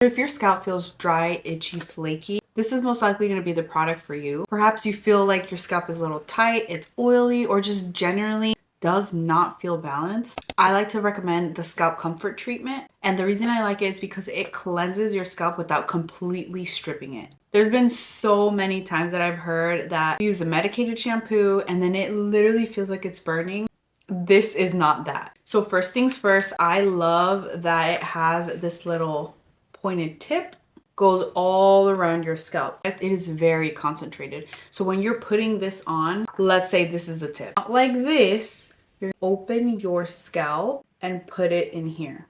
If your scalp feels dry, itchy, flaky, this is most likely going to be the product for you. Perhaps you feel like your scalp is a little tight, it's oily, or just generally does not feel balanced. I like to recommend the Scalp Comfort Treatment. And the reason I like it is because it cleanses your scalp without completely stripping it. There's been so many times that I've heard that you use a medicated shampoo and then it literally feels like it's burning. This is not that. So first things first, I love that it has this little pointed tip, goes all around your scalp. It is very concentrated. So when you're putting this on, let's say this is the tip. Like this, you open your scalp and put it in here.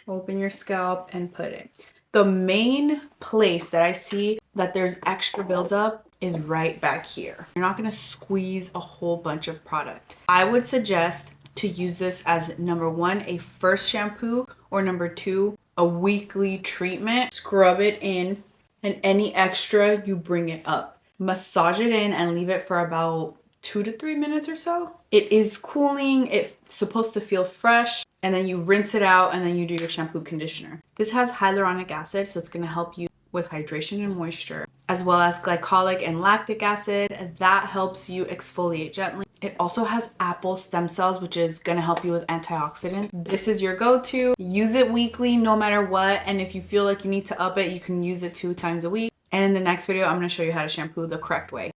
Open your scalp and put it. The main place that I see that there's extra buildup is right back here. You're not gonna squeeze a whole bunch of product. I would suggest to use this as number one, a first shampoo, or number two, a weekly treatment. Scrub it in, and any extra, you bring it up. Massage it in and leave it for about 2 to 3 minutes or so. It is cooling, it's supposed to feel fresh, and then you rinse it out and then you do your shampoo conditioner. This has hyaluronic acid, so it's gonna help you with hydration and moisture, as well as glycolic and lactic acid. That helps you exfoliate gently. It also has apple stem cells, which is gonna help you with antioxidant. This is your go-to. Use it weekly no matter what, and if you feel like you need to up it, you can use it 2 times a week. And in the next video, I'm gonna show you how to shampoo the correct way.